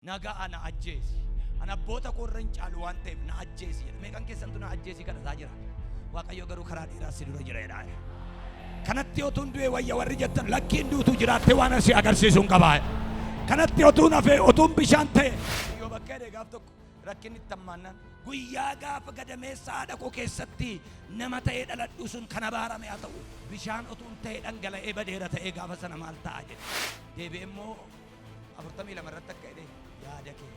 nagaa ana ajjeesi. Ana abboota koorran caalu waan ta'eef na ajjeesi jedha. Meeqan keessantu na ajjeesi kadhataa jira? Waaqayyo garuu karaa dheeraa si dura jira jedha. Kanatti otuun du'e wayya warri jettan lakkiin duutu jiraatte waan asi agarsiisuun qabaa. Kanatti otuun hafee otuun bishaan ta'e yoo bakka edee gaaf tokko rakkinni itti hammaannan guyyaa gaafa gadameessa haadha koo keessatti nama ta'ee dhaladhu sun kana baarame haa ta'u bishaan otuun ta'e dhangala'ee badeera ta'ee gaafa sana maal ta'a jedhe. Deebi'ee immoo 42 irratti akka jedhe yaada kee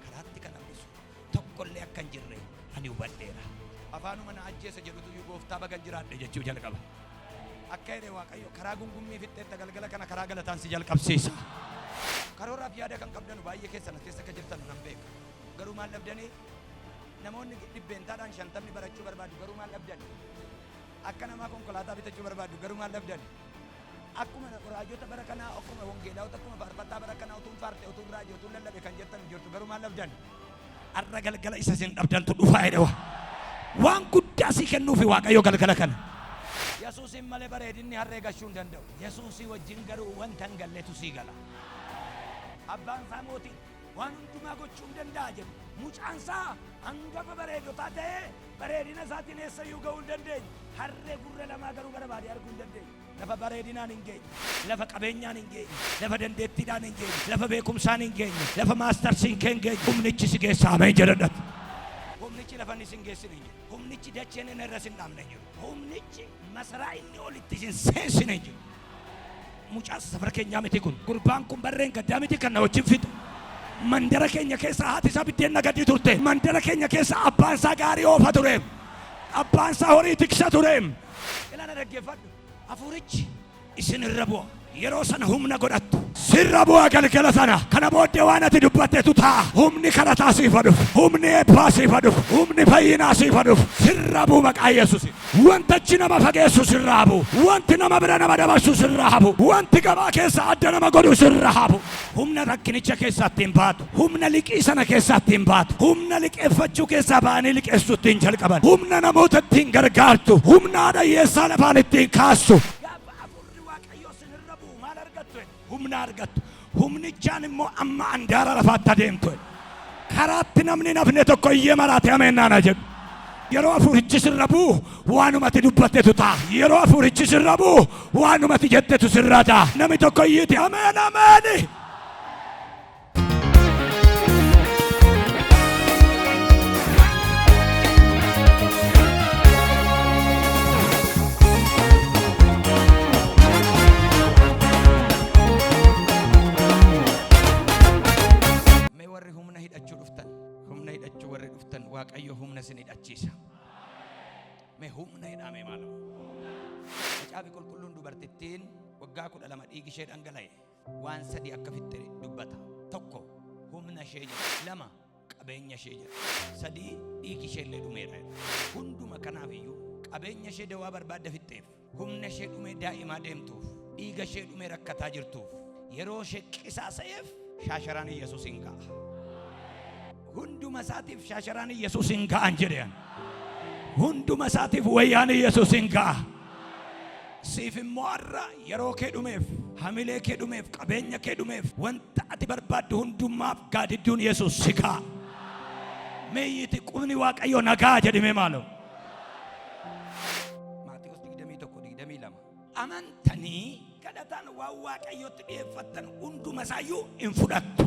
karaatti kan hambisu tokkollee akka hin jirre ani hubadheera. Afaanuma na ajjeesa jedhutu gooftaa bagan jiraadhe jechuu jalqaba. Akka jedhe Waaqayyo karaa gungummii fixxeetta galgala kana karaa galataan si jalqabsiisa. Karooraaf yaada kan qabdanu baay'ee keessan keessa akka jirtan nan beeka. Garuu maal dhabdanii namoonni dhibbeentaadhaan 50 barachuu barbaadu garuu maal dhabdani? Akka namaa konkolaataa bitachuu barbaadu garuu maal dhabdani? Akkuma raajota bara kanaa akkuma wangeelaawota akkuma faarfataa bara kanaa utuun faarte utuun raajii utuun lallabe kan jettan jirtu garuu maal dhabdani? Arra galgala isa sin dhabdantu dhufaa jedhe waan guddaa si kennuufi Waaqayyo galgala kana. Yesuusin malee bareedinni harree gashuu hin danda'u. Yesuusii wajjin garuu wanta hin galletu sii gala. Abbaan isaa mootii waan hundumaa gochuu hin danda'a jedhu. Mucaan isaa hangafa bareedotaa ta'ee bareedina isaatiin eessayyuu ga'uu hin dandeenye. Harree gurra lamaa garuu barbaade arguu hin dandeenye. Lafa bareedinaan hin geenye, lafa qabeenyaan hin geenye, lafa dandeettiidhaan hin geenye, lafa beekumsaan hin geenye, lafa maastarsiin kee hin geenye. Humnichi si geessaa ameen jedhadhatu. Humnichi lafa inni sin geessine hin jiru. Humnichi dacheen inni irra sin dhaabne hin jiru. Humnichi masaraa inni olitti sin seensine hin jiru. Mucaan safara keenyaa miti kun. Gurbaan kun barreen gaddaa miti kan na wajjin fixe. Mandara keenya keessa haati isaa biddeen nagadii turte. Mandara keenya keessa abbaan isaa gaarii oofa ture. Abbaan isaa horii tiksa ture. Ilaala dhaggeeffadhu. Hafuurichi isin irra bu'a. Yeroo sana humna godhattu. Sirra bu'a galgala sana. Kana booddee waan ati dubbattetu ta'a. Humni kadhataa siifa dhufu. Humni eebbaa siifa dhufu. Humni fayyinaa siifa dhufu. Sirra bu'u maqaa Yesuusi. Wantichi nama fageessu sirraa bu'u. Wanti nama bira nama dabarsu sirraa bu'u. Wanti gabaa keessa adda nama godhu sirraa bu'u. Humna rakkinicha keessatti hin baatu. Humna liqii sana keessatti hin baatu. Humna liqeeffachuu keessaa ba'anii liqeessu ittiin jalqaban. Humna namoota ittiin gargaartu. Humna haadha hiyyeessaa lafaan ittiin kaastu. Humna argattu. Humnichaan immoo amma andaara lafaatti adeemtu. Karaatti namni nafne tokko iyyee maraate ameen naana jedhu. Yeroo hafuurichi sirra bu'u waanumati dubbattetu ta'a. Yeroo hafuurichi sirra bu'u waanumati jettetu sirra ta'a. Namni tokko iyyiiti ameen ameeni. Waaqayyo humna sin hidhachiisa. Mee humna hidhamee maal? Macaafi qulqulluun dubartittiin waggaa 12 dhiigi ishee dhangala'e waan sadii akka fixxe dubbata. Tokko humna ishee jira. Lama qabeenya ishee jira. Sadii dhiigi ishee illee dhumeera. Hunduma kanaaf iyyuu qabeenya ishee dawaa barbaadde fixxeef, humna ishee dhumee daa'imaa deemtuuf, dhiiga ishee dhumee rakkataa jirtuuf, yeroo ishee qisaasa'eef shaasharaan Yesuus hin ga'a. Hunduma isaatiif shaasharaan Yesuus hin ga'an jedhan. Hunduma isaatiif wayyaan Yesuus hin ga'a. Siif immoo har'a yeroo kee dhumeef, hamilee kee dhumeef, qabeenya kee dhumeef, wanta ati barbaaddu hundumaaf gaadidduun Yesuus si ga'a. Meeyyiti qubni Waaqayyo nagaa jedhime maaloo. Maatiiwwan 21-22. Amantanii kadhataan waan Waaqayyootti dhiyeeffattan hunduma isaayyuu hin fudhattu.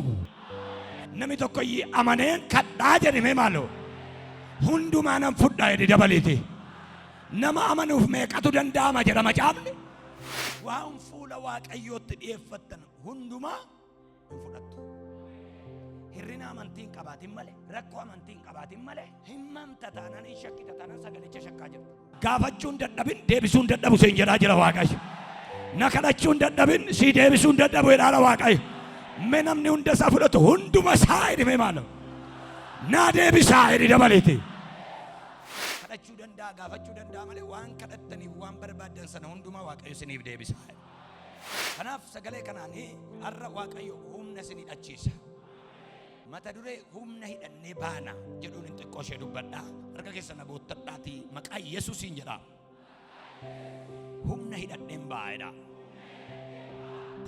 Namni tokko amaneen kadhaa jedhime maaloo. Hundumaa nan fudhaa jedhi dabaliiti. Nama amanuuf meeqatu danda'ama jedha macaafni. Waan fuula Waaqayyootti dhiyeeffattan hundumaa hin fudhattu. Hirrina amantiin qabaatin malee, rakkoo amantiin qabaatin malee, himmamta taanaan hin shakkita taanaan sagalicha shakkaa jirtu. Gaafachuun dadhabin deebisuun dadhabu siin jedhaa jira Waaqayyo. Na kadhachuun dadhabin si deebisuun dadhabu jedhaa Waaqayyo. Me namni hunda isaa fudhatu hunduma isaa hidhime maaloo. Naa deebisaa hidhi dabaleeti. Kadhachuu danda'a gaafachuu danda'a malee waan kadhattaniif waan barbaaddan sana hundumaa Waaqayyo isiniif deebisa. Kanaaf sagalee kanaanii har'a Waaqayyo humna isin hidhachiisa. Mata duree humna hidhannee baana jedhuun hin xiqqoo ishee dubbadhaa. Harka keessa na goottadhaatii maqaa Yesuusiin jedhaa. Humna hidhanneen baay'eedha.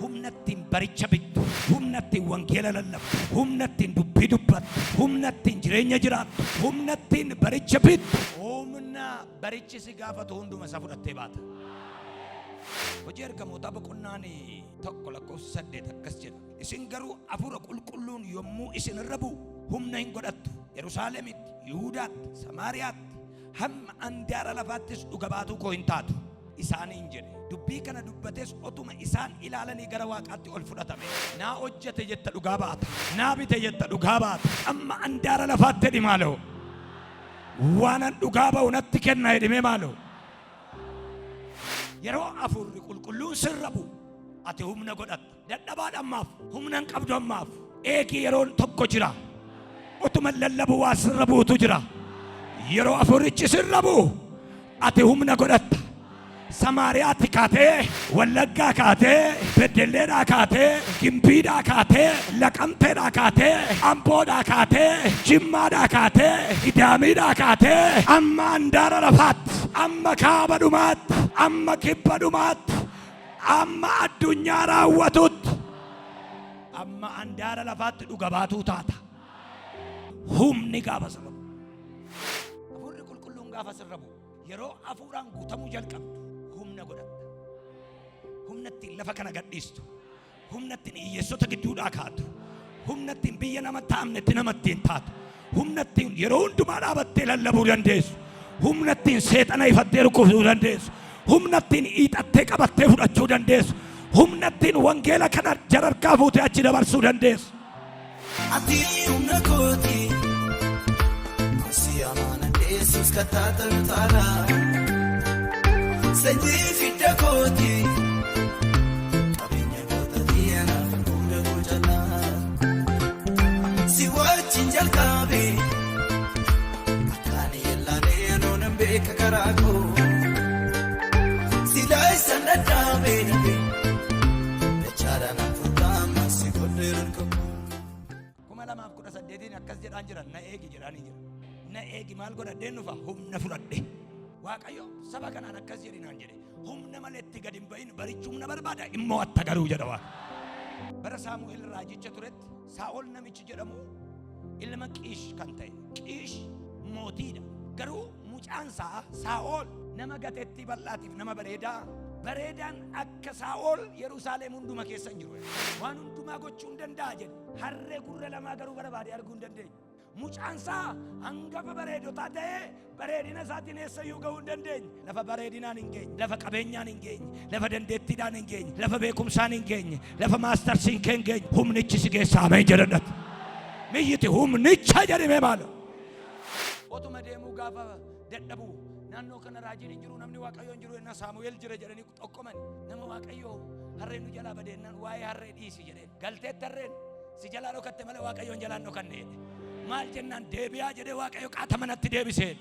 humna ittiin baricha bittu, humna ittiin wangeela lallabdu, humna ittiin dubbii dubbattu, humna ittiin jireenya jiraattu, humna ittiin baricha bittu, humna barichi si gaafatu hunduma isa fudhattee baata. Hojii ergamoota boqonnaan tokko lakkoofsa 8 akkas jedha. Isin garuu hafuura qulqulluun yommuu isin irra bu'u humna hin godhattu. Yerusaalemitti, Yihuudaatti, Samaariyaatti, hamma handaara lafaattis dhuga baatuu koo hin taatu isaaniin jedhe. Dubbii kana dubbates otuma isaan ilaalanii gara Waaqaatti ol fudhatame. Naa hojjete jetta dhugaa baata, naa bite jetta dhugaa baata. Amma handaara lafaatti jedhi maaloo waanan dhugaa ba'u natti kenna jedhime maaloo. Yeroo hafuurri qulqulluun sirra bu'u ati humna godhatta. Dadhabaadha ammaaf, humna hin qabdu ammaaf. Eegi yeroon tokko jira utuma lallabu waa sirra buutu jira. Yeroo hafuurichi sirra bu'u ati humna godhatta. Samaariyaatti kaatee, Wallaggaa kaatee, Beddelleedhaa kaatee, Gimbiidhaa kaatee, Laqamteedhaa kaatee, Amboodhaa kaatee, Jimmaadhaa kaatee, Idaamiidhaa kaatee, amma handaara lafaatti, amma kaaba dhumaatti, amma kibba dhumaatti, amma addunyaa raawwatutti, amma handaara lafaatti dhuga baatuu taata. Humni gaafa sirra bu'u. Hafuurri qulqulluun gaafa sirra bu'u. Yeroo hafuuraan guutamuu jalqabdu humna godhatta. Humna ittiin lafa kana gadhiistu. Humna ittiin hiyyeessota gidduudhaa kaatu. Humna ittiin biyya nama taa'amnetti nama ittiin taatu. Humna ittiin yeroo hundumaa dhaabattee lallabuu dandeessu. Humna ittiin seexana ifattee rukutuu dandeessu. Humna ittiin hiixattee qabattee fudhachuu dandeessu. Humna ittiin wangeela kana jararkaa fuutee achi dabarsuu dandeessu. Ati humna kooti Masi amana Yesus katata mutala Sanjii fidda kooti Qabeenya goota diana humna gojala Si wajjin jalqabe Akkaani yellaane noonan beeka karaako Silaa isan dadhaabe Dachaadha nan furdaama si godheeran qabu. Lamaaf 18 akkas jedhaan jira. Na eegi jedhaanii jira. Na eegi maal godhadheen dhufa humna fudhadhe. Waaqayyo saba kanaan akkas jedhinaan jedhe. Humna malee itti gad hin ba'in barichi humna barbaada immoo atta garuu jedha Waaqa. Bara Saamu'eel raajicha turetti Saa'ol namichi jedhamu ilma Qiish kan ta'e. Qiish mootiidha. Garuu mucaan isaa Saa'ol nama gateettii bal'aatiif nama bareedaa. Bareedaan akka Saa'ol Yerusaalem hunduma keessa hin jiru. Waan hundumaa gochuu hin danda'a jedhe. Harree gurra lamaa garuu barbaade arguu hin dandeenye. Mucaan isaa hangafa bareedotaa ta'ee bareedina isaatiin eessayyuu gahuu hin dandeenye. Lafa bareedinaan hin geenye, lafa qabeenyaan hin geenye, lafa dandeettiidhaan hin geenye, lafa beekumsaan hin geenye, lafa maastarsiin hin geenye. Humnichi si keessa ameen jedhadhatti. Miyyiti humnicha jedhime maalo. Otuma deemuu gaafa dadhabuu naannoo kana raajiin hin jiru, namni Waaqayyoo hin jiru, enna Saamu'eel jira jedhanii tokkomani. Nama Waaqayyoo harreen nu jalaa badeennaan waa'ee harree dhiisi jedheen. Galteetti harreen si jalaa dhokatte malee Waaqayyoon jalaan dhokanne. Maal jennaan deebi'aa jedhee Waaqayyo qaata manatti deebiseen.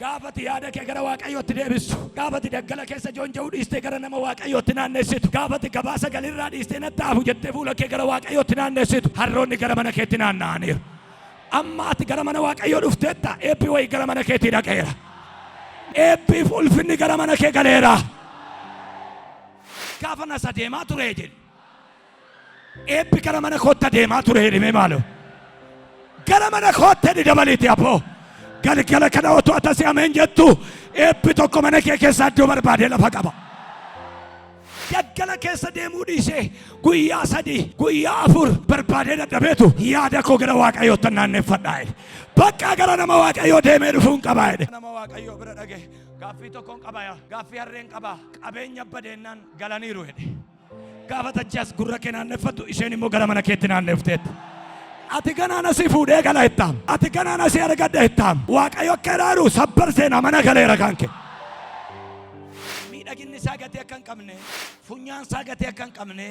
Gaafati yaada kee gara Waaqayyootti deebisu. Gaafati daggala keessa joonja'uu dhiistee gara nama Waaqayyootti naannessitu. Gaafati gabaasa galirraa dhiistee natti hafu jettee fuula kee gara Waaqayyootti naannessitu. Harroonni gara mana keetti naanna'aniiru. Amma ati gara mana Waaqayyoo dhufteetta eebbi wayii gara mana keetti dhaqeera. Eebbiif ulfinni gara mana kee galeera. Gaafa nasa deemaa ture jedhe. Eebbi gara mana kootta deemaa ture jedhime maalo. Gara mana kootti dabaliiti abboo. Galgala kana otoo atasi ameen jettu eebbi tokko mana kee keessa iddoo barbaade lafa qaba. Daggala keessa deemuu dhiisee guyyaa 3 guyyaa 4 barbaadee dadhabeetu yaada koo gara Waaqayyootti naanneffadhaa jedhe. Bakka gara nama Waaqayyoo deemee dhufuun qabaa jedhe. Nama Waaqayyoo bira dhage gaaffii tokkoon qabaa, gaaffii harreen qabaa, qabeenya badeennaan galaniiru jedhe. Gaafa tajjaas gurra kee naanneffattu isheen immoo gara mana keetti naannefteetti. Ati ganaan asii fuudhee gala ittaam. Ati ganaan asii argadha ittaam. Waaqayyo akka ilaalu sabbar seenaa mana galeera kan kee. Miidhaginni isaa gatii akka hin qabne, funyaan isaa gatii akka hin qabne,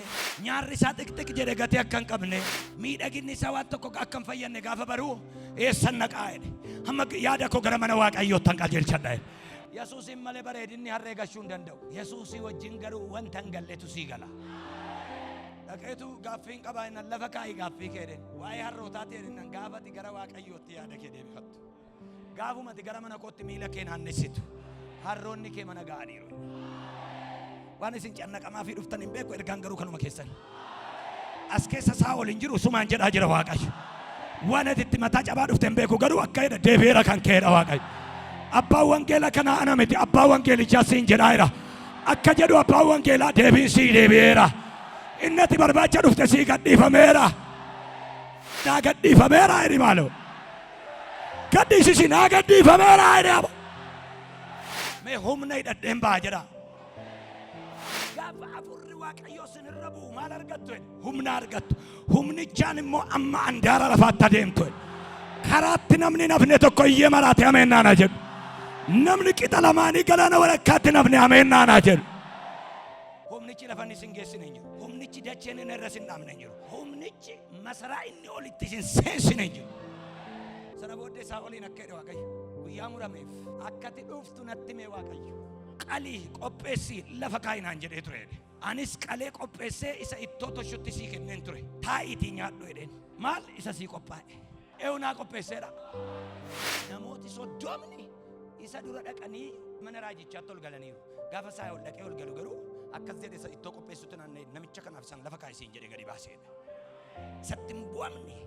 nyaarri isaa xiqxiq jedhe gatii akka hin qabne, miidhaginni isaa waan tokko akka hin fayyadne gaafa baruu eessan naqaa jedhe. Amma yaada koo gara mana Waaqayyootti tan qajeelchadha jedhe. Yesuusin malee bareedinni harree gashuu hin danda'u. Yesuusii wajjin garuu wanta hin galletu sii gala. Dhaqeetu gaaffii hin qabaa innan lafa kaa'ii gaaffii kee jedhe. Waa'ee harrootaa ta'e innan gaafati gara Waaqayyootti yaada kee deebifattu. Gaafumati gara mana kootti miila kee naannessitu. Harroonni kee mana ga'aniiru. waan isin cannaqamaa fi dhuftan hin beeku ergaan garuu kanuma keessan as keessa saa ol hin jiru sumaan jedhaa jira Waaqayyo waan itti mataa cabaa dhufte hin beeku garuu akka jedha deebi'eera kan ka'edha Waaqayyo abbaan wangeela kana ana miti abbaan wangeelichaa siin jedhaayira akka jedhu abbaan wangeelaa deebiin sii deebi'eera innati barbaacha dhufte sii gadhiifameera naa gadhiifameera jedhi maaloo gadhiisisi naa gadhiifameera jedhi abo mee humna hidhadheen baa jedha gaafa afurri Waaqayyoo sinirra bu'u maal argattu humna argattu humnichaan immoo amma andaara lafaatti adeemtu karaatti namni nafne tokko iyyee maraate ameen naana jedhu namni qixa lamaanii galaana walakkaatti nafne ameen naana jedhu humnichi lafanni sin geessine hin jiru humnichi dacheen inni irra sin dhaabne hin jiru humnichi masaraa inni olitti sin seensine hin jiru sana booddee isaa oliin akka jedhe Waaqayyo guyyaa murameef akkati dhuftu natti mee Waaqayyo qalii qopheessi lafa kaayinaan jedhee ture anis qalee qopheessee isa ittoo toshutti sii kenneen ture taa'iitii nyaadhu jedheen maal isa sii qophaa'e eewnaa qopheesseedha namooti soddomni isa dura dhaqanii mana raajichaatti ol galaniiru gaafa isaa ol dhaqee ol galu garuu akkas jedhe isa ittoo qopheessutti naanna'e namicha kanaaf isaan lafa kaayisiin jedhe gadi baaseedha isatti hin bu'amne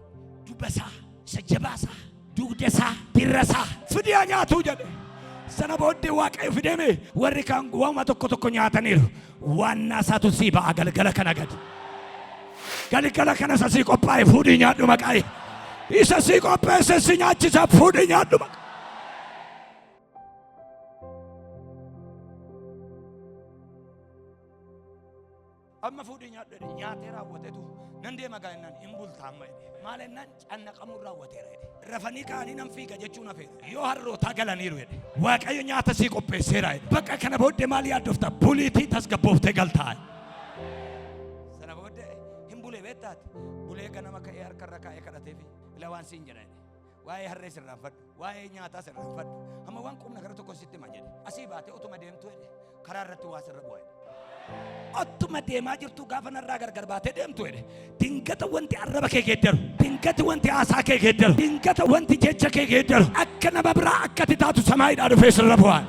dubbasaa isa jabaasaa dugdasaa dirrasaa fidiyaa nyaatuu jedhe sana booddee Waaqayyo fideme warri kaan waama tokko nyaataniiru waan naasaatu sii ba'a galgala kana gadi galgala kana isa sii qophaa'e fuudhii nyaadhu maqaa isa sii qopheesse si nyaachisa fuudhii nyaadhu maqaa amma fuudhii nyaadhu nyaatee raawwateetu nan deema gaa'inaan hin bultaa amma maalennaan cannaqamuu raawwateera rafanii kaanii nan fiiga jechuun hafeera yoo harrootaa galaniiru jedhe Waaqayyo nyaata sii qopheesseera bakka kana booddee maal yaaddofta buliitii tasgabbooftee galtaa sana booddee hin bulee beektaati bulee ganama ka'ee harkarra kaa'ee kadhateefi ila waan siin jedha waa'ee harree sirraanfadhu waa'ee nyaataa sirraanfadhu amma waan qubna gara tokko sitti ma jedhe asii baatee otuma deemtu karaa irratti waa sirra bu'aa attuma deemaa jirtu gaafa narraa gargar baatee deemtu dingata wanti arraba kee geeddaru dingata wanti haasaa kee geeddaru dingata wanti jecha kee geeddaru akka nama biraa akkati taatu samaayiidhaa dhufee sirra bu'aa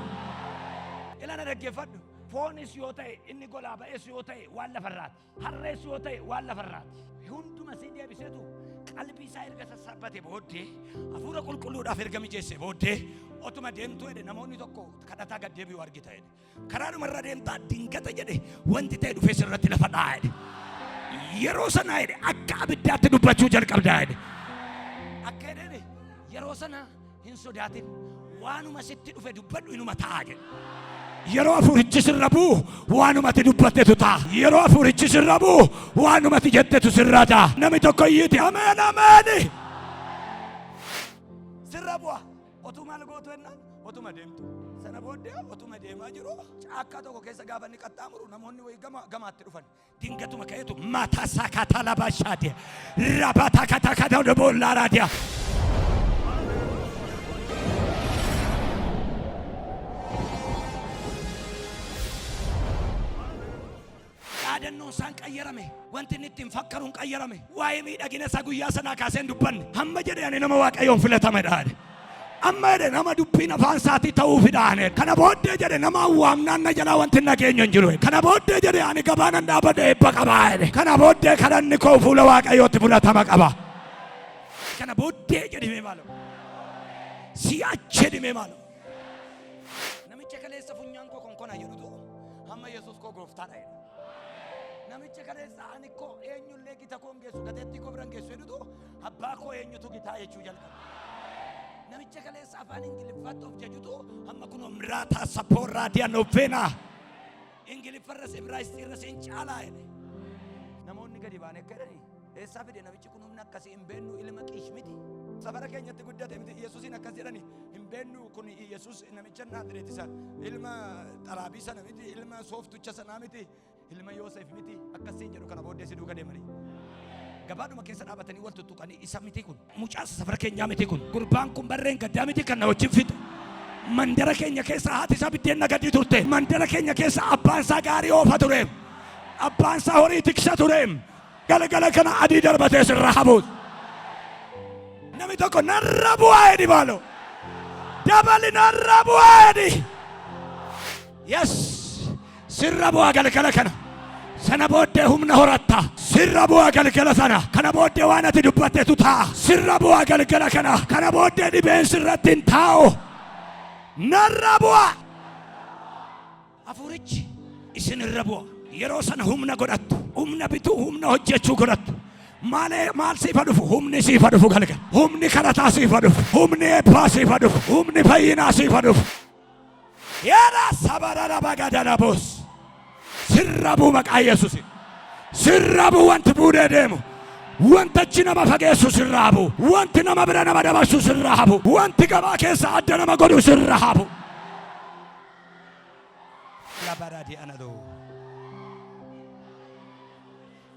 ilana dhaggeeffadhu foonis yoo ta'e inni golaa ba'ees yoo ta'e waan lafarraati harrees yoo ta'e waan lafarraati hunduma si deebiseetu qalbii isaa erga sassaabbate booddee hafuura qulqulluudhaaf erga mijeesse booddee otuma deemtu namoonni tokko kadhataa gad deebi'u argita karaadhuma irra deemtaa dingata jedhe wanti ta'e dhufee sirratti lafa dhaa'e yeroo sana akka abiddaatti dubbachuu jalqabda akka yeroo sana hin sodaatin waanuma sitti dhufe dubbadhu inuma ta'a jedhe yeroo afurichi sirra bu'u waanumati dubbattetu ta'a yeroo afurichi sirra bu'u waanumati jettetu sirra ta'a namni tokko iyyiti ameen ameen sirra bu'a otuma algootu ennaan otuma deemtu sana booddee otuma deemaa jiru caakkaa tokko keessa gaafa inni qaxxaamuru namoonni wayi gamaatti dhufan dingatuma ka'eetu mataa saakataa labaashaati rabataa kataa boollaaraatiya yaadannoo isaan qayyarame wanti inni ittiin fakkaruun qayyarame waa'ee miidhagina isaa guyyaa sanaa kaaseen dubbanne hamma jedhe ani nama Waaqayyoon filatamedha amma jedhe nama dubbiin afaan isaatii ta'uu fidhaane kana booddee jedhe nama waamnaan na jalaa wanti nageenya hin jiru kana booddee jedhe ani gabaanan dhaabadhe eebba qabaa jedhe kana booddee kadhanni koo fuula Waaqayyootti fudhatama qaba kana booddee jedhime maalo si'achi jedhime maalo namicha kaleessa funyaan koo konkona jedhutu hamma Yesuus koo gooftaadha jedhe namicha kaleessa ani koo eenyullee gita koon geessu gateetti koo biran geessu jedhutu abbaa koo eenyutu gitaa jechuu jalqaba namicha kaleessa afaan ingiliffaatti of jajutu amma kun omraata sapporraa diyaanoofeena ingiliffarra ibraayisxiirra seen caalaa jedhe namoonni gadi baan akka jedhani eessaa fide namichi kun humna akkasii hin beennu ilma qiish miti safara keenyatti guddate miti Yesuusin akkas jedhani hin beennu kun Yesuus namicha Naazreet isa ilma xaraabii sana miti ilma sooftucha sanaa miti ilma Yoosef miti akkasiin jedhu kana booddee si duuka deemani gabaadhuma keessa dhaabatanii wal tuttuqanii isa miti kun mucaasa safara keenyaa miti kun gurbaan kun barreen gaddaa miti kan na wajjin fide mandara keenya keessa haati isaa biddeen nagadii turte mandara keenya keessa abbaan isaa gaarii oofa ture abbaan isaa horii tiksa ture galgala kana adii darbatee sirra habuus namni tokko narra bu'aa jedhi baalo dabali narra bu'aa jedhi yes sirra bu'aa galgala kana. Sana booddee humna horatta. Sirra bu'aa galgala sana. Kana booddee waan ati dubbatteetu ta'a. Sirra bu'aa galgala kana. Kana booddee dhibeen sirratti hin taa'u. Narra bu'aa. Hafuurichi isin irra bu'a. Yeroo sana humna godhattu. Humna bituu, humna hojjechuu godhattu. Maal siifa dhufu? Humni siifa dhufu galgala. Humni karataa siifa dhufu. Humni eebbaa siifa dhufu. Humni fayyinaa siifa dhufu. Yaada sabarara bagadana boos. Sirra buu maqaa Yesuusin. Sirra buu wanti buudee deemu. Wantachi nama fageessu sirraa buu. Wanti nama bira nama dabarsu sirraa buu. Wanti gabaa keessa adda nama godhu sirraa buu. Labaradi anadoo.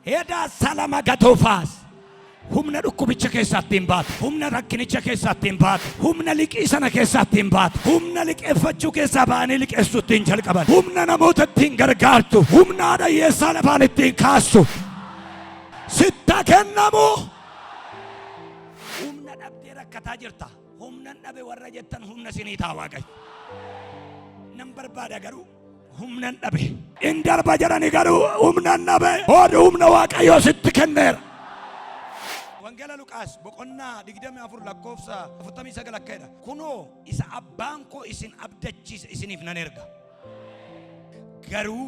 Eda salama gatoofaas. Humna dhukkubicha keessatti hin baatu. Humna rakkinicha keessatti hin baatu. Humna liqii sana keessatti hin baatu. Humna liqeeffachuu keessaa ba'anii liqeessuutti hin jalqaban. Humna namoota ittiin gargaartu. Humna haadha hiyyeessaa lafaan ittiin kaastu. Sitta kennamu. Humna dhabdee rakkataa jirta. Humna dhabe warra jettan humna sinii ta'a Waaqayyo. Nan barbaada garuu humna dhabe. In darba jedhani garuu humna dhabe. Hooduu humna Waaqayyoo sitti kenneera. Wangela Luqaas boqonnaa 24 lakkoofsa 49 akkaidha. Kunoo isa abbaan koo isin abdachiise isiniif nan erga. Garuu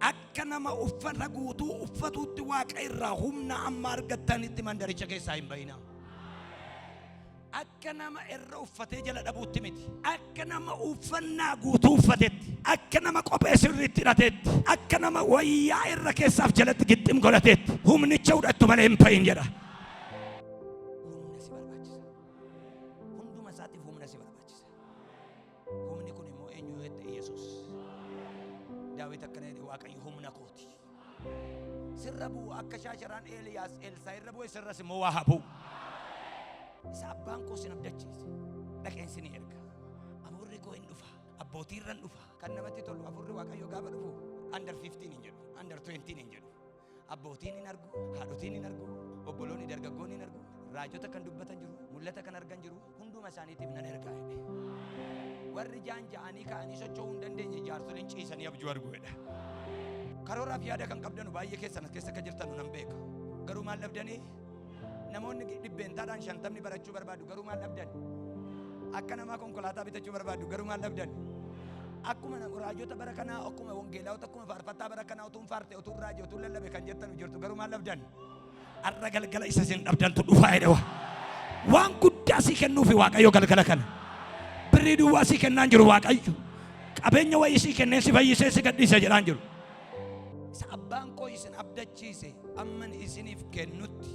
akka nama uffata guutuu uffatuutti Waaqa irraa humna amma argattanitti mandaricha keessaa hin bayinaa. Akka nama irra uffatee jala dhabuutti miti. Akka nama uffannaa guutuu uffatetti. Akka nama kophee sirriitti hidhatetti. Akka nama wayyaa irra keessaaf jalatti gixxim godhatetti. Humnicha hudhattu malee hin bayin jedha. Sirrabu akka shaasharaan Eeliyaas Elsaa'i irra bu'e sirras immoo waa habu. Isa abbaan koo sin abdachiise. Dhaqeensi ni erga. Hafuurri koo hin dhufa. Abbootii irraan dhufa. Kan namatti tolu hafuurri Waaqayyoo gaafa dhufu under 15 hin jedhu. Under 20 hin jedhu. Abbootiin hin argu. Haadhotiin hin argu. Obboloonni dargaggoonni hin argu. Raajota kan dubbatan jiru. Mul'ata kan argan jiru. Hunduma isaaniitiif nan ergaa jedhe. Warri ja'anii ka'anii socho'uu hin dandeenye jaarsoliin ciisanii abjuu argu jedha. Karoora fi yaada kan qabdanu baay'ee keessan keessa akka jirtan nan beeka. Garuu maal dhabdanii? Namoonni dhibbeentaadhaan 50 barachuu barbaadu garuu maal dhabdan? Akka namaa konkolaataa bitachuu barbaadu garuu maal dhabdan? Akkuma raajota bara kanaa akkuma wangeelaawota akkuma faarfattaa bara kanaa utuun faarte utuun raajii utuun lallabe kan jettan jirtu garuu maal dhabdan? Arra galgala isa sin dhabdantu dhufaa jedha. Waan guddaa si kennuufi Waaqayyo galgala kana. Birrii duwwaa si kennaan jiru Waaqayyo. Qabeenya wayii si kenneen si fayyisee si gadhiisa jedhaan jiru. Isa abbaan koo isin abdachiise amman isiniif kennutti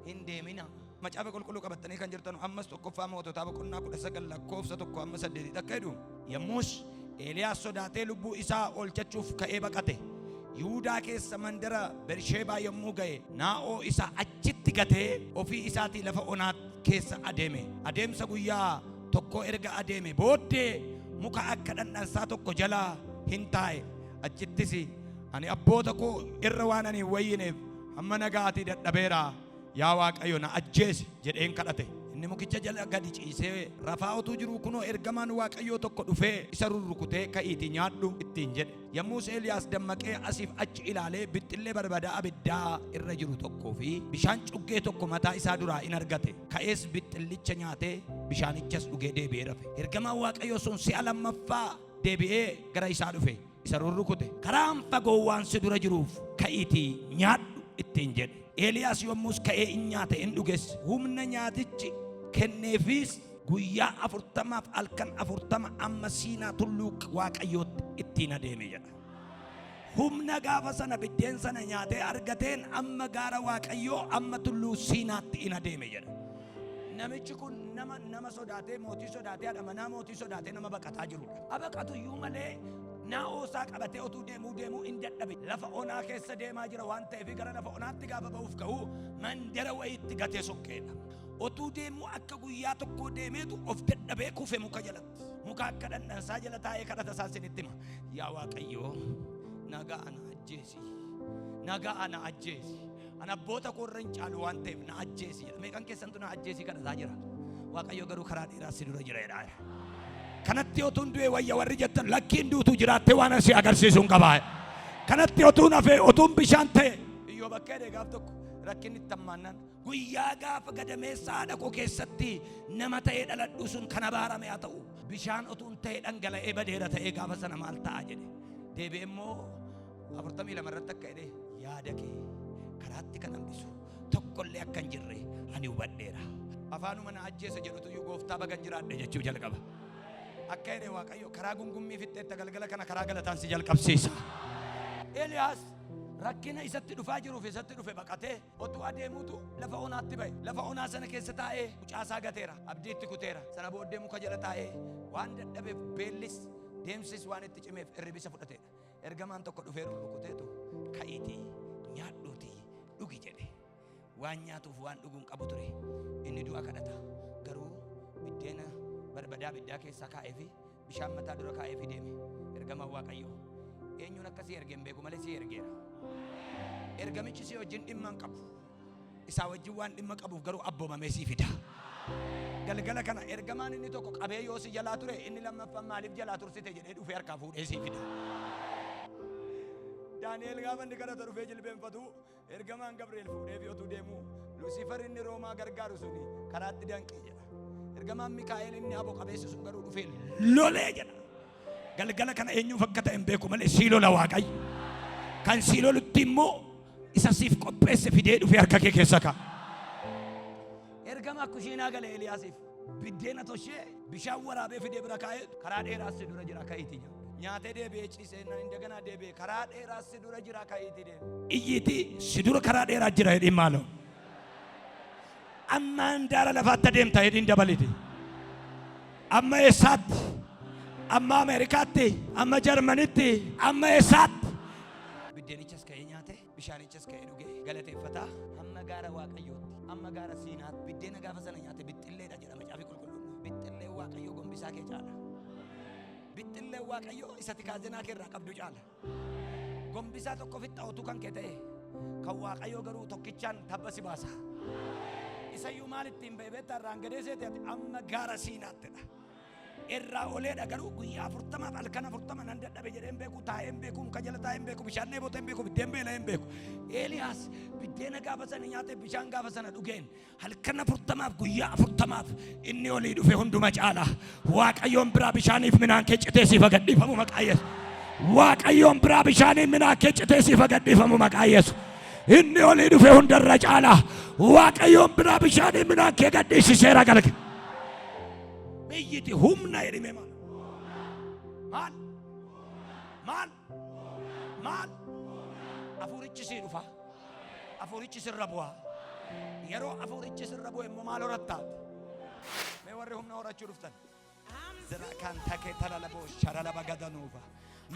hin deemina. Macaafa qulqulluu qabattanii kan jirtan ammas tokkoffaa moototaa boqonnaa 19 lakkoofsa 1 amma 8 akka jedhu. Yommus Eeliyaas sodaatee lubbuu isaa oolchachuuf ka'ee baqate. Yihuudaa keessa mandara Bersheebaa yommuu ga'e Naa'oo isa achitti gatee ofii isaatii lafa onaa keessa adeeme. Adeemsa guyyaa tokko erga adeeme booddee muka akka dhandhansaa tokko jalaa hin taa'e. Achittis ani abboota koo irra waan ani wayyineef amma nagaatii dadhabeera. Yaa Waaqayyo na ajjeesi jedheen kadhate. Inni mukicha jala gadi ciisee rafaa utuu jiru kunoo ergamaan Waaqayyoo tokko dhufee isa rurrukutee ka'iitii nyaadhu ittiin jedhe. Yommus Eeliyaas dammaqee asiif achi ilaalee bixxillee barbadaa abiddaa irra jiru tokkoo fi bishaan cuggee tokko mataa isaa duraa in argate. Ka'ees bixxillicha nyaatee bishaanichas dhugee deebi'ee rafe. Ergamaan Waaqayyoo sun si'a lammaffaa deebi'ee gara isaa dhufe. Isa rurrukute. Karaan fagoo waan si dura jiruuf ka'iitii nyaadhu ittiin jedhe. Eeliyaas yommus ka'ee in nyaate in dhuges. Humna nyaatichi kenneefis guyyaa 40 halkan 40 amma Siinaa tulluu Waaqayyootti ittiin adeeme jedha. Humna gaafa sana biddeen sana nyaatee argateen amma gaara Waaqayyoo amma tulluu Siinaatti in adeeme jedha. Namichi kun nama sodaatee mootii sodaatee haadha manaa mootii sodaatee nama baqataa jirudha. Abaqatu iyyuu malee Naa'oo isaa qabatee otuu deemuu in dadhabe. Lafa onaa keessa deemaa jira waan ta'eef gara lafa onaatti gaafa ba'uuf ka'u mandara wayiitti gatee sokkeedha. Otuu deemuu akka guyyaa tokko deemeetu of dadhabee kufe muka jalatti. Muka akka dhandhansaa jala taa'ee kadhata isaa sinitti hima. Yaa Waaqayyoo nagaa ana ajjeesi. Nagaa ana ajjeesi. Ana abboota koo irra hin caalu waan ta'eef na ajjeesi jedha. Meeqan keessantu na ajjeesi kadhataa jira. Waaqayyo garuu karaa dheeraa si dura jira jedha. Kanatti otuun du'e wayya warri jettan lakkiin duutu jiraatte waan asi agarsiisuun qabaa. Kanatti otuun hafee otuun bishaan ta'e iyyoo bakkee deegaaf tokko rakkinni tammaannan guyyaa gaafa gadameessa haadha koo keessatti nama ta'ee dhaladhu sun kana baarame haa ta'u bishaan otuun ta'e dhangala'ee badeera ta'ee gaafa sana maal ta'a jedhe deebi'ee immoo 42 irratti akka jedhe yaada kee karaatti kan hambisu tokkollee akka hin jirre ani hubadheera. Afaanuma na ajjeesa jedhutu iyyuu gooftaa bagan jiraadhe jechuu jalqaba. Akka jedhe Waaqayyo karaa gungummii fixxeetta galgala kana karaa galataan si jalqabsiisa. Eeliyaas rakkina isatti dhufaa jiruuf isatti dhufe baqatee otuu adeemuutu lafa onaatti ba'e. Lafa onaa sana keessa taa'ee mucaasaa gateera, abdiitti kuteera. Sana booddee muka jala taa'ee waan dadhabeef beellis deemsis waan itti cimeef irribisa fudhateedha. Ergamaan tokko dhufee rukuteetu ka'iitii nyaadhuutii dhugi jedhe. Waan nyaatuuf waan dhuguun qabu ture. Inni du'a kadhata. Garuu biddeena barbadaa biddaa keessaa kaa'ee fi bishaan mataa dura kaa'ee fi deeme. Ergamaan Waaqayyoo eenyuun akkasii ergeen beeku malee si ergeera. Ergamichi si wajjin dhimma hin qabu. Isaa wajjin waan dhimma qabuuf garuu abboomamee si fida. Galgala kana ergamaan inni tokko qabee yoo si jalaa ture inni lammaffaan maaliif jalaa tursite jedhee dhufee harkaa fuudhee si fida. Daani'eel gaafa inni kadhata dhufee jilbeenfatu ergamaan Gabri'eel fuudhee fi otuu deemu Lusiifar inni Roomaa gargaaru suni karaatti danqee jedha. Ergamaan Mikaa'el inni aboo qabeessi sun garuu dhufee lolee jedha. Galgala kana eenyuuf akka ta'e hin beeku malee sii lola Waaqayyo. Kan sii lolutti immoo isa siif qopheesse fidee dhufee harka kee keessa ka'a. Ergama kushiinaa galee Eeliyaasiif biddeena toshee bishaan waraabee fidee bira kaa'ee karaa dheeraas si dura jira ka'iitii jedha. Nyaatee deebi'ee ciisee indaganaa deebi'ee karaa dheeraas si dura jira ka'iitii deema. Iyyiitii si dura karaa dheeraa jira jedhiin maaloo. Amma handaara lafaatti adeemta jedhiin dabaliti. Amma eessaatti? Amma Ameerikaatti? Amma Jarmanitti? Amma eessaatti? Biddeenichas ka'ee nyaate, bishaanichas ka'ee dhugee galateeffataa hamma gaara Waaqayyootti, hamma gaara Siinaatti biddeena gaafa sana nyaate bixxilleedha jedha Macaafi Qulqulluun. Bixxillee Waaqayyoo gombisaa kee caala. Bixxillee Waaqayyoo isa tikaazinaa kee irraa qabdu caala. Gombisaa tokko fixxa'utu kan kee ta'e kan Waaqayyoo garuu tokkichaan tabba si baasa. Isayyuu maal ittiin beebeetta irraan gadee seete amma gaara Siinaattiidha. Irraa oleedha garuu guyyaa 40 halkan 40 nan dadhabe jedheen beeku taa'ee hin beeku muka jala taa'ee hin beeku bishaan dheebotee hin beeku biddeen beelaa hin beeku. Eeliyaas biddeena gaafa sana nyaatee bishaan gaafa sana dhugeen halkan 40 guyyaa 40 inni olii dhufe hunduma caala. Waaqayyoon biraa bishaaniif minaan kee citee siif gadhiifamu maqaa Yesuus. Waaqayyoon biraa bishaaniif minaan kee citee siif gadhiifamu maqaa Yesuus. Inni olii dhufe hundarra caala. Waaqayyoon biraa bishaaniif minaan kee gadhiisiseera galge. Biyyiti humna jedhime maal afurichi si dhufa afurichi sirra bu'a yeroo afurichi sirra bu'e immoo maal horattaati mee warri humna horachuu dhuftan zira kan takee talalaboo sharalaba gadanuufa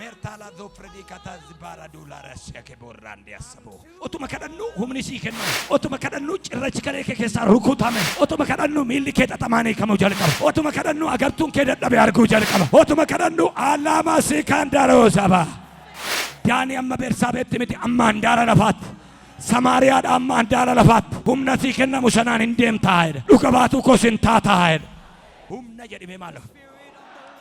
mertala do predikata zibara dolara shake borrandi asabo otuma kadhannu humni si kenna otuma kadhannu cirrachi kale ke keessa rukutame otuma kadhannu miilli kee xaxamaanii kamu jalqaba otuma kadhannu agartuun kee dadhabe arguu jalqaba otuma kadhannu alama si kan daroo saba daani amma bersaabeetti miti amma handaara lafaatti Samaariyaadha amma handaara lafaatti humna si kennamu sanaan hin deemtaa jedha dhuga baatu kos hin taataa jedha humna jedhime maalo.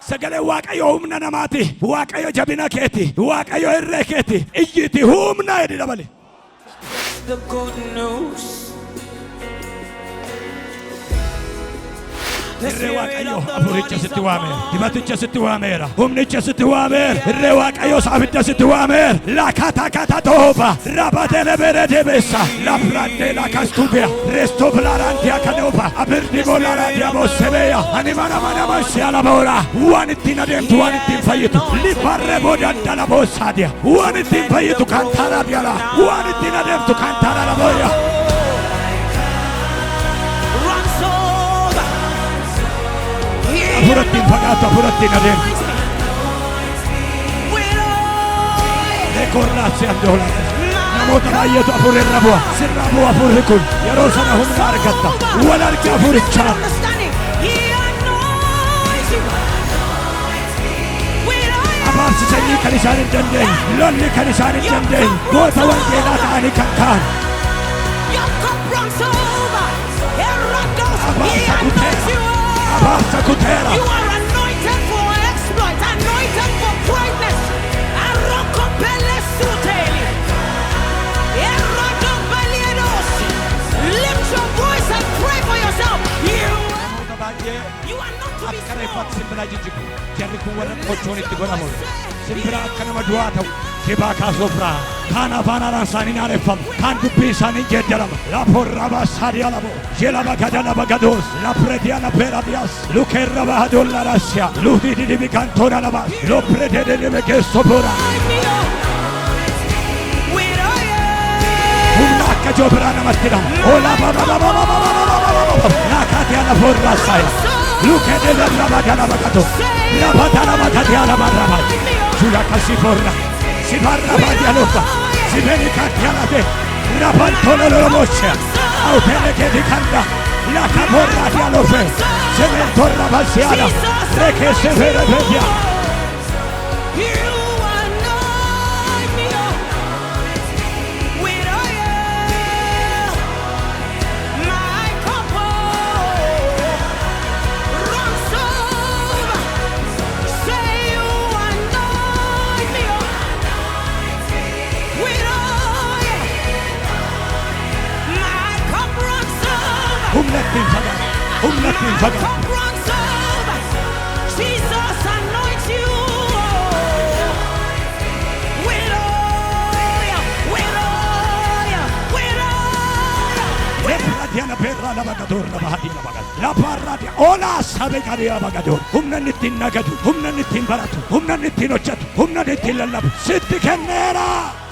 Sagalee Waaqayyoo humna namaati. Waaqayyo jabina keeti. Waaqayyo irree keeti. Iyyiti humna jedhi dabale. The good news. Irree Waaqayyoo afuricha sitti waameera. Dibaticha sitti waameera. Humnicha sitti waameera. Irree Waaqayyoo saafidda sitti waameera. Lakata kata tooba. Rabatele berede bessa. Labrande lakastubia. Resto blarante akadoba. Abirdi bolarante amosebeya. Animana mana masiala bora. Wanittina demtu wanittin fayitu. Libarre bodanda la bosadia. Wanittin fayitu kantara biala. Wanittina demtu kantara la boya. Apurattiin fagaatu apurattiin adeemu. Rekorraatsi andola. Namoota baay'eetu afurrirra bu'a. Sirra bu'a afurri kun. Yeroo sana humna argatta. Wal arga afurichaa. Abaarsi sanyii kan isaan hin dandeenye. Lolli kan isaan hin dandeenye. Goota wangeelaa ta'anii kan ka'an. Abaarsa kuteera. Abaarsa kuteera. You are anointed for jalaa jijjigu jarri kun warra qochoon itti godhamu simbira akka nama du'aa ta'u kibaa kaasofraa kaan afaanaan isaanii naareffamu kaan dubbii isaanii geeddarama laporra baasaadii alabo jelaba gadala bagadoos lapredia laperadias lukerra bahadolla rasya luhdi didibi kantoona labas loprede dedebe keessopora humna akka joobraa namatti dhama ola nakati alaporra saya lukede labadala bagato labadala bagadi alabaraba jula kasiforra sibarra badialoka sibeni katialade Rapantolo lo mocha, autene che di canda, la caporra di alofe, cementorra basiana, reche se vede vedia. Humna Hidhannee Jesus anoints you with oil, with oil, with oil. Lepradiana perra la bagadorra bahadina bagad. La parradia ola sabe kadia bagador. Humna Hidhannee nagadu, humna Hidhannee baratu, humna Hidhannee hojjatu, humna Hidhannee lallabu. Sitti kenneera.